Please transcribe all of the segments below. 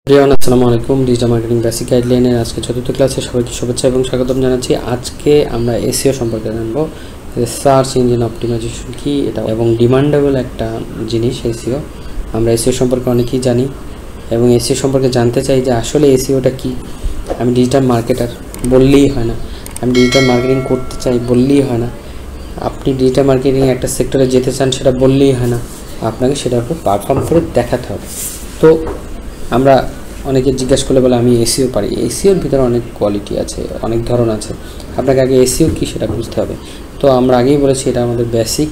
আসসালামু আলাইকুম। Digital marketing basic গাইডলাইনের আজকে চতুর্থ ক্লাসে সবাইকে শুভেচ্ছা এবং স্বাগতম জানাচ্ছি। আজকে আমরা এসইও সম্পর্কে জানবো। সার্চ ইঞ্জিন অপটিমাইজেশন কি, এটা এবং ডিমান্ডেবল একটা জিনিস এসইও। আমরা এসইও সম্পর্কে অনেকেই জানি এবং এসইও সম্পর্কে জানতে চাই যে আসলে এসইওটা কি। আমি ডিজিটাল মার্কেটার বললেই হয় না, আমি ডিজিটাল মার্কেটিং করতে চাই বললেই হয় না, আপনি ডিজিটাল মার্কেটিং একটা সেক্টরে যেতে চান সেটা বললেই হয় না, আপনাকে সেটার উপর পারফর্ম করে দেখাতে হবে। তো আমরা অনেকে জিজ্ঞাসা করলে বলে আমি এসইও পারি। এসইওর ভিতরে অনেক কোয়ালিটি আছে, অনেক ধরন আছে। আপনাকে আগে এসইও কী সেটা বুঝতে হবে। তো আমরা আগেই বলেছি এটা আমাদের বেসিক,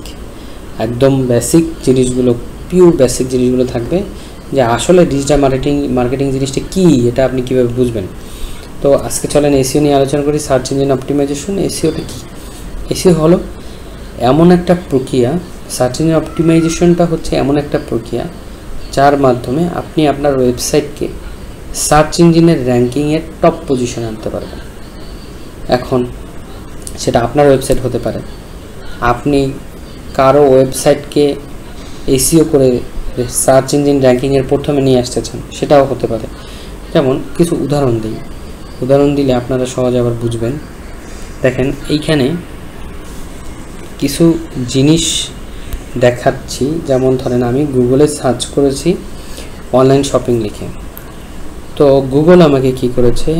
একদম বেসিক জিনিসগুলো, পিওর বেসিক জিনিসগুলো থাকবে যে আসলে ডিজিটাল মার্কেটিং জিনিসটা কী, এটা আপনি কীভাবে বুঝবেন। তো আজকে চলেন এসইও নিয়ে আলোচনা করি। সার্চ ইঞ্জিন অপটিমাইজেশন, এসইওটা কী? এসইও হলো এমন একটা প্রক্রিয়া, সার্চ ইঞ্জিন অপটিমাইজেশনটা হচ্ছে এমন একটা প্রক্রিয়া যার মাধ্যমে আপনি আপনার ওয়েবসাইটকে সার্চ ইঞ্জিনের র্যাঙ্কিংয়ের টপ পজিশনে আনতে পারবেন। এখন সেটা আপনার ওয়েবসাইট হতে পারে, আপনি কারো ওয়েবসাইটকে এসইও করে সার্চ ইঞ্জিন র্যাঙ্কিংয়ের প্রথমে নিয়ে আসতে চান, সেটাও হতে পারে। যেমন কিছু উদাহরণ দিলে আপনারা সহজে আবার বুঝবেন। দেখেন এইখানে কিছু জিনিস দেখাচ্ছি। যেমন ধরেন আমি গুগলে সার্চ করেছি অনলাইন শপিং লিখে, তো গুগল আমাকে কি করেছে,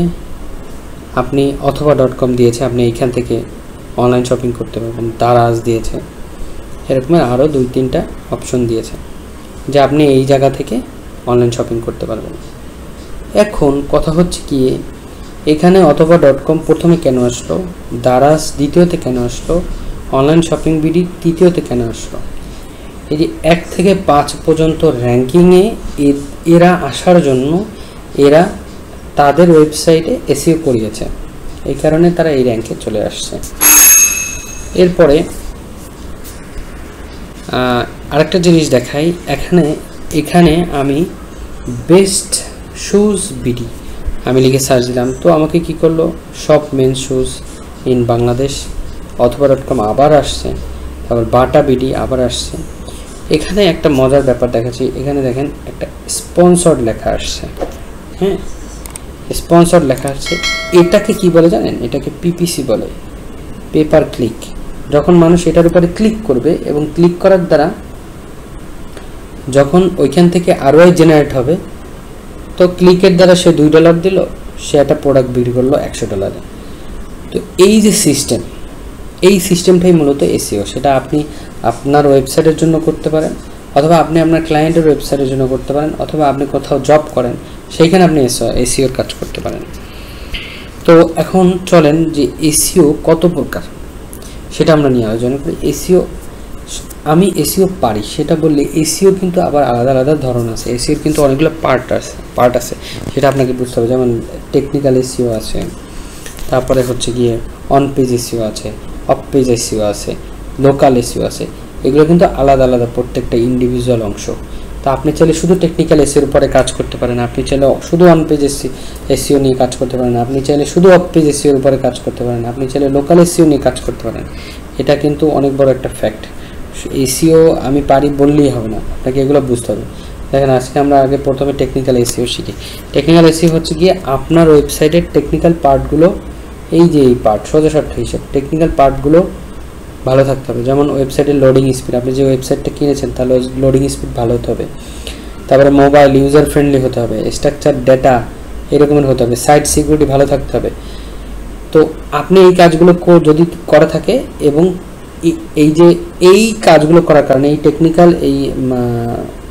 আপনি অথবা .com দিয়েছে, আপনি এইখান থেকে অনলাইন শপিং করতে পারবেন। দারাজ দিয়েছে, এরকমের আরও 2-3টা অপশন দিয়েছে যে আপনি এই জায়গা থেকে অনলাইন শপিং করতে পারবেন। এখন কথা হচ্ছে কি, এখানে অথবা .com প্রথমে কেন আসলো, দারাজ দ্বিতীয়তে কেন আসলো, অনলাইন শপিং বিডি তৃতীয়তে কেন আসলো? এই যে 1 থেকে 5 পর্যন্ত র্যাঙ্কিংয়ে এরা আসার জন্য এরা তাদের ওয়েবসাইটে এসইও করিয়েছে, এই কারণে তারা এই র্যাঙ্কে চলে আসছে। এরপরে আরেকটা জিনিস দেখাই। এখানে আমি বেস্ট শুজ বিডি আমি লিখে সার্চ দিলাম, তো আমাকে কি করলো, সব মেন শুজ ইন বাংলাদেশ। অথবা .com আবার আসছে, তারপর বাটা বিডি আবার আসছে। এখানে একটা মজার ব্যাপার দেখাচ্ছি, এখানে দেখেন একটা স্পন্সর্ড লেখা আসছে। হ্যাঁ, স্পন্সর্ড লেখা আসছে। এটাকে কি বলে জানেন? এটাকে পিপিসি বলে, পেপার ক্লিক। যখন মানুষ এটার উপরে ক্লিক করবে এবং ক্লিক করার দ্বারা যখন ওইখান থেকে ROI জেনারেট হবে, তো ক্লিকের দ্বারা সে $2 দিল, সে একটা প্রোডাক্ট বিক্রি করলো $100। তো এই যে সিস্টেম, এই সিস্টেমটাই মূলত এসইও। সেটা আপনি আপনার ওয়েবসাইটের জন্য করতে পারেন, অথবা আপনি আপনার ক্লায়েন্টের ওয়েবসাইটের জন্য করতে পারেন, অথবা আপনি কোথাও জব করেন সেইখানে আপনি এসইওর কাজ করতে পারেন। তো এখন চলেন যে এসইও কত প্রকার সেটা আমরা নিয়ে আলোচনা করি। আমি এসইও পারি সেটা বললে এসইও কিন্তু আবার আলাদা আলাদা ধরন আছে। এসইওর কিন্তু অনেকগুলো পার্ট আছে, সেটা আপনাকে বুঝতে হবে। যেমন টেকনিক্যাল এসইও আছে, তারপরে হচ্ছে গিয়ে অন পেজ এসইও আছে, অফ পেজ এসইও আছে, লোকাল এসইও আছে। এগুলো কিন্তু আলাদা আলাদা প্রত্যেকটা ইন্ডিভিজুয়াল অংশ। তো আপনি চাইলে শুধু টেকনিক্যাল এসইওর উপরে কাজ করতে পারেন, আপনি চাইলে শুধু অন পেজ এসইও নিয়ে কাজ করতে পারেন, আপনি চাইলে শুধু অফ পেজ এসইওর উপরে কাজ করতে পারেন, আপনি চাইলে লোকাল এসইও নিয়ে কাজ করতে পারেন। এটা কিন্তু অনেক বড় একটা ফ্যাক্ট। এসইও আমি পারি বললেই হবে না, আপনাকে এগুলো বুঝতে হবে। দেখেন আজকে আমরা আগে প্রথমে টেকনিক্যাল এসইও শিখি। টেকনিক্যাল এসইও হচ্ছে গিয়ে আপনার ওয়েবসাইটের টেকনিক্যাল পার্টগুলো, এই যে এই পার্ট সোজা শর্ট হিসেব, টেকনিক্যাল পার্টগুলো ভালো থাকতে হবে। যেমন ওয়েবসাইটের লোডিং স্পিড, আপনি যে ওয়েবসাইটটা কিনেছেন তাহলে লোডিং স্পিড ভালো হতে হবে। তারপরে মোবাইল ইউজার ফ্রেন্ডলি হতে হবে, স্ট্রাকচার ডেটা এরকমের হতে হবে, সাইট সিকিউরিটি ভালো থাকতে হবে। তো আপনি এই কাজগুলো যদি করা থাকে এবং এই যে এই কাজগুলো করার কারণে এই টেকনিক্যাল এই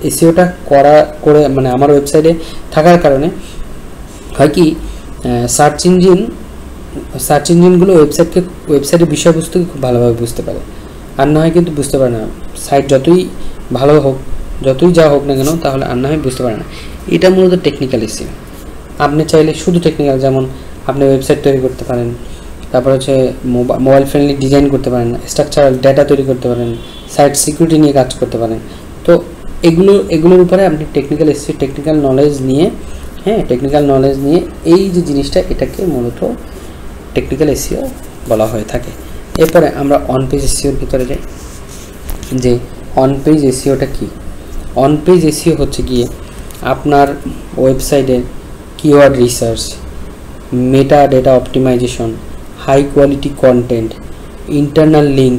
এসইওটা করে মানে আমার ওয়েবসাইটে থাকার কারণে হয় কি, সার্চ ইঞ্জিনগুলো ওয়েবসাইটের বিষয়বস্তুকে খুব ভালোভাবে বুঝতে পারে। আর না হয় কিন্তু বুঝতে পারে না, সাইট যতই ভালো হোক, যতই যা হোক না কেন, তাহলে আর না হয় বুঝতে পারে না। এটা মূলত টেকনিক্যাল এসইও। আপনি চাইলে শুধু টেকনিক্যাল, যেমন আপনি ওয়েবসাইট তৈরি করতে পারেন, তারপর হচ্ছে মোবাইল ফ্রেন্ডলি ডিজাইন করতে পারেন, স্ট্রাকচারাল ডেটা তৈরি করতে পারেন, সাইট সিকিউরিটি নিয়ে কাজ করতে পারেন। তো এগুলোর উপরে আপনি টেকনিক্যাল এসইও, টেকনিক্যাল নলেজ নিয়ে এই যে জিনিসটা, এটাকে মূলত টেকনিক্যাল এসইও বলা হয়ে থাকে। এরপরে আমরা অন পেজ এসইওর ভিতরে যাই, যে অন পেজ এসইওটা কি। অন পেজ এসইও হচ্ছে গিয়ে আপনার ওয়েবসাইটে keyword research, meta data optimisation, high quality content, internal link,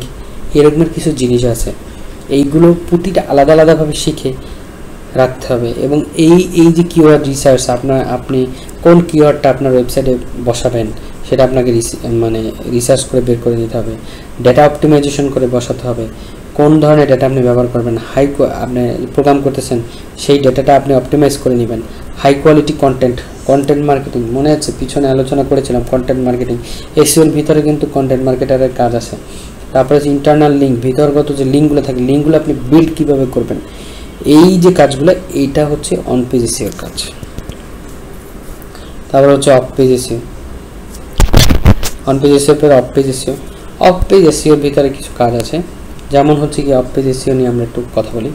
এরকমের কিছু জিনিস আছে। এইগুলো প্রতিটা আলাদা আলাদাভাবে শিখে রাখতে হবে। এবং এই যে কিওয়ার্ড রিসার্চ, আপনি কোন কিওয়ার্ডটা আপনার ওয়েবসাইটে বসাবেন সেটা আপনাকে রিসার্চ করে বের করে নিতে হবে। ডেটা অপটিমাইজেশন করে বসাতে হবে, কোন ধরনের ডেটা আপনি ব্যবহার করবেন। আপনি প্রোগ্রাম করতেছেন, সেই ডেটাটা আপনি অপটিমাইজ করে নেবেন। হাই কোয়ালিটি কন্টেন্ট মার্কেটিং, মনে আছে পিছনে আলোচনা করেছিলাম কন্টেন্ট মার্কেটিং। এসইওর ভিতরে কিন্তু কন্টেন্ট মার্কেটারের কাজ আছে। তারপরে হচ্ছে ইন্টারনাল লিঙ্ক, ভিতরগত যে লিঙ্কগুলো থাকে, লিঙ্কগুলো আপনি বিল্ড কীভাবে করবেন, এই যে কাজগুলো, এইটা হচ্ছে অন পেজ এসইওর কাজ। তারপর হচ্ছে off page SEO, on page SEO পরে off page SEO. Off page এসইওর ভিতরে কিছু কাজ আছে, যেমন হচ্ছে গিয়ে অফ পেজ এসইও নিয়ে আমরা একটু কথা বলি।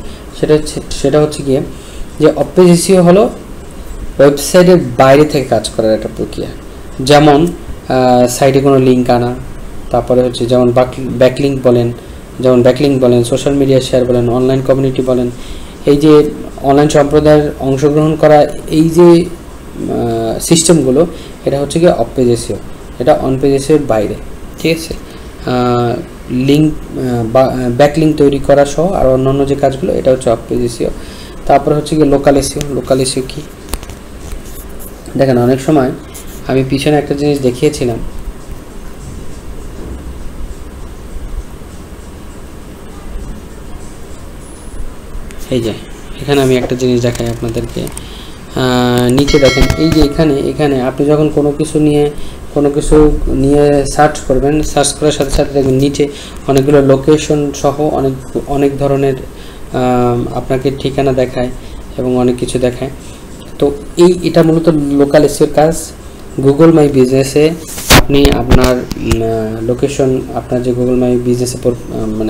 সেটা হচ্ছে গিয়ে যে অফ পেজ এসইও হলো ওয়েবসাইটের বাইরে থেকে কাজ করার একটা প্রক্রিয়া। যেমন সাইটে কোনো লিঙ্ক আনা, তারপরে হচ্ছে যেমন ব্যাকলিঙ্ক বলেন, সোশ্যাল মিডিয়া শেয়ার বলেন, অনলাইন কমিউনিটি বলেন, এই যে অনলাইন সম্প্রদায়ের অংশগ্রহণ করা, এই যে সিস্টেমগুলো, এটা হচ্ছে গিয়ে অফ পেজ এসইও, এটা অন পেজ এসইওর বাইরে, ঠিক আছে। লিঙ্ক ব্যাকলিঙ্ক তৈরি করা সহ আর অন্যান্য যে কাজগুলো, এটা হচ্ছে অফ পেজ এসইও। তারপরে হচ্ছে গিয়ে লোকাল এসইও কি দেখেন, অনেক সময় আমি পিছনে একটা জিনিস দেখিয়েছিলাম, এই যে এখানে আমি একটা জিনিস দেখাই আপনাদেরকে। নিচে দেখেন, এই যে এখানে আপনি যখন কোনো কিছু নিয়ে সার্চ করবেন, সার্চ করার সাথে সাথে দেখবেন নিচে অনেকগুলো লোকেশন সহ অনেক ধরনের আপনাকে ঠিকানা দেখায় এবং অনেক কিছু দেখায়। তো এটা মূলত লোকাল এসইওর কাজ। গুগল মাই বিজনেসে আপনি আপনার লোকেশন, আপনার যে গুগল মাই বিজনেসে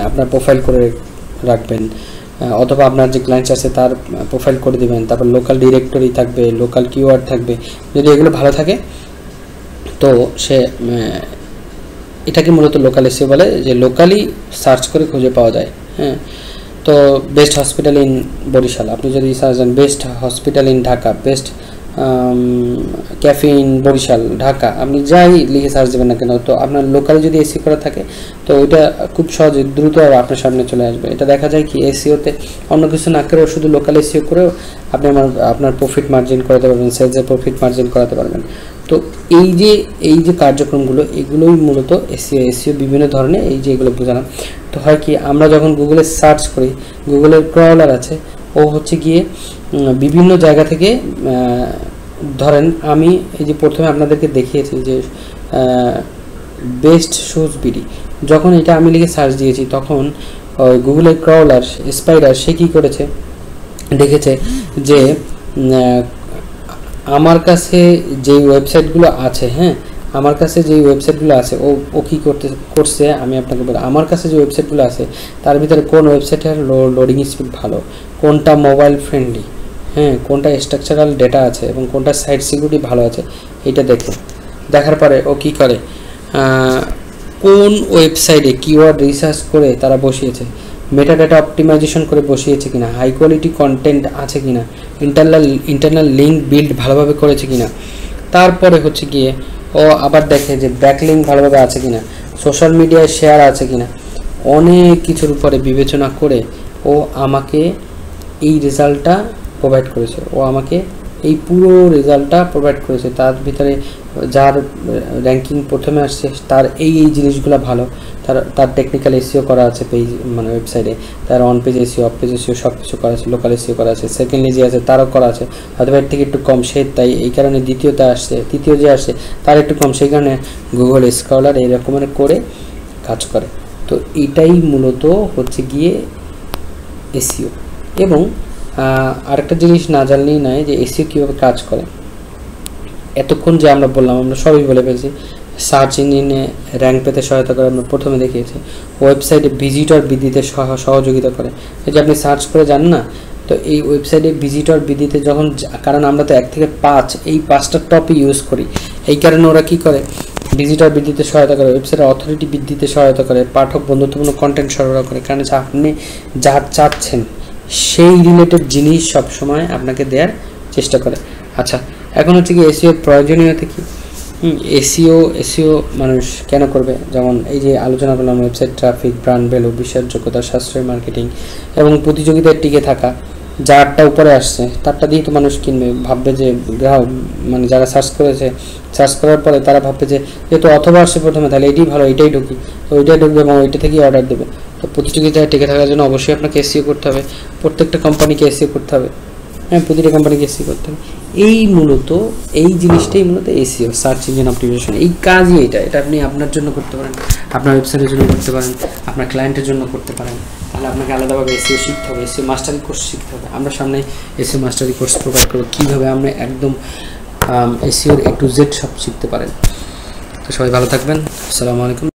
আপনার প্রোফাইল করে রাখবেন, অথবা আপনার যে ক্লায়েন্টস আছে তার প্রোফাইল করে দিবেন। তারপর লোকাল ডিরেক্টরি থাকবে, লোকাল কিওয়ার্ড থাকবে। যদি এগুলো ভালো থাকে তো এটাকে মূলত লোকাল এসইও বলে, যে লোকালি সার্চ করে খুঁজে পাওয়া যায়। হ্যাঁ, তো বেস্ট হসপিটাল ইন বরিশাল, আপনি যদি সার্চ দেন best hospital in Dhaka, best cafe in Barishal Dhaka, আপনি যাই লিখে সার্চ দেবেন না কেন, তো আপনার লোকালি যদি এসইও করা থাকে তো ওইটা খুব সহজে দ্রুত আপনার সামনে চলে আসবে। এটা দেখা যায় কি এসইওতে অন্য কিছু না করেও শুধু লোকাল এসইও করেও আপনি আপনার প্রফিট মার্জিন করাতে পারবেন, সেলসের প্রফিট মার্জিন করাতে পারবেন। তো এই যে কার্যক্রমগুলো, এগুলোই মূলত এসইও বিভিন্ন ধরনের, এই যে এগুলো বোঝালাম। তো হয় কি, আমরা যখন গুগলে সার্চ করি, গুগলের ক্রলার আছে, ও হচ্ছে গিয়ে বিভিন্ন জায়গা থেকে, ধরেন আমি এই যে প্রথমে আপনাদেরকে দেখিয়েছি যে বেস্ট শুজ বিডি, যখন এটা আমি লিখে সার্চ দিয়েছি তখন গুগলের ক্রলার স্পাইডার সে কী করেছে, দেখেছে যে আমার কাছে যেই ওয়েবসাইটগুলো আছে, হ্যাঁ আমার কাছে যেই ওয়েবসাইটগুলো আছে, ও কী করছে আমি আপনাকে বলি। আমার কাছে যে ওয়েবসাইটগুলো আছে তার ভিতরে কোন ওয়েবসাইটের লোডিং স্পিড ভালো, কোনটা মোবাইল ফ্রেন্ডলি, হ্যাঁ কোনটা স্ট্রাকচারাল ডেটা আছে এবং কোনটা সাইট সিকিউরিটি ভালো আছে, এটা দেখার পরে ও কী করে, কোন ওয়েবসাইটে কিওয়ার্ড রিসার্চ করে তারা বসিয়েছে, মেটা ডেটা অপটিমাইজেশন করে বসিয়েছে কিনা, হাই কোয়ালিটি কন্টেন্ট আছে কিনা, ইন্টারনাল লিঙ্ক বিল্ড ভালোভাবে করেছে কিনা, তারপরে হচ্ছে গিয়ে ও আবার দেখে যে ব্যাকলিঙ্ক ভালোভাবে আছে কিনা, সোশ্যাল মিডিয়ায় শেয়ার আছে কিনা, অনেক কিছুর উপরে বিবেচনা করে ও আমাকে এই রেজাল্টটা প্রোভাইড করেছে, এই পুরো রেজাল্টটা প্রোভাইড করেছে। তার ভিতরে যার র্যাঙ্কিং প্রথমে আসছে তার এই জিনিসগুলো ভালো, তার টেকনিক্যাল এসইও করা আছে পেজ ওয়েবসাইটে, তার on page SEO, off page SEO সব কিছু করা আছে, লোকাল এসইও করা আছে, সেকেন্ডলি যে আছে তারও করা আছে, হয়তো এর থেকে একটু কম সে, তাই এই কারণে দ্বিতীয়তে আসছে, তৃতীয় যে আসছে তার একটু কম, সেই কারণে গুগল স্কলার এই রকমের করে কাজ করে। তো এটাই মূলত হচ্ছে গিয়ে এসইও। এবং আরেকটা জিনিস না জানলেই নয় যে এসইও কীভাবে কাজ করে। এতক্ষণ যে আমরা বললাম, আমরা সবই বলে ফেলছি। সার্চ ইঞ্জিনে র্যাঙ্ক পেতে সহায়তা করে, আমরা প্রথমে দেখিয়েছি। ওয়েবসাইটে ভিজিটর বৃদ্ধিতে সহযোগিতা করে, এই যে আপনি সার্চ করে যান না, তো এই ওয়েবসাইটে ভিজিটর বৃদ্ধিতে যখন, কারণ আমরা তো 1 থেকে 5 এই 5টা টপই ইউজ করি, এই কারণে ওরা কী করে, ভিজিটর বৃদ্ধিতে সহায়তা করে, ওয়েবসাইটের অথরিটি বৃদ্ধিতে সহায়তা করে, পাঠক বন্ধুত্বপূর্ণ কন্টেন্ট সরবরাহ করে। কারণ আপনি যা চাচ্ছেন সেই রিলেটেড জিনিস সবসময় আপনাকে দেওয়ার চেষ্টা করে। আচ্ছা, এখন হচ্ছে কি এসইও প্রয়োজনীয়তা কি? এসইও মানুষ কেন করবে? যেমন এই যে আলোচনা করলাম, ওয়েবসাইট ট্রাফিক, ব্র্যান্ড ভ্যালু, বিশ্বাসযোগ্যতা, সাশ্রয়ী মার্কেটিং এবং প্রতিযোগিতায় টিকে থাকা। যারটা উপরে আসছে তারটা দিয়ে তো মানুষ কিনবে, ভাববে যে গ্রাহক মানে যারা সার্চ করার পরে তারা ভাববে যে যেহেতু অথবা আসছে প্রথমে, তাহলে এটাই ভালো, এটাই ঢুকি, তো ওইটাই ঢুকবে এবং ওইটা থেকেই অর্ডার দেবে। তো প্রতিযোগিতায় টিকে থাকার জন্য অবশ্যই আপনাকে এসইও করতে হবে, প্রত্যেকটা কোম্পানিকে এসইও করতে হবে, হ্যাঁ, প্রতিটা কোম্পানিকে এসইও করতে হবে। এই জিনিসটাই মূলত এসইও, সার্চ ইঞ্জিন অপটিমাইজেশন। এই কাজই এটা আপনি আপনার জন্য করতে পারেন, আপনার ওয়েবসাইটের জন্য করতে পারেন, আপনার ক্লায়েন্টের জন্য করতে পারেন। তাহলে আপনাকে আলাদাভাবে এসইও শিখতে হবে, এসইও মাস্টারি কোর্স শিখতে হবে। আমরা সামনে এসইও মাস্টারি কোর্স প্রোভাইড করবো, কীভাবে আমরা একদম এসইওর A to Z সব শিখতে পারেন। তো সবাই ভালো থাকবেন, আসসালামু আলাইকুম।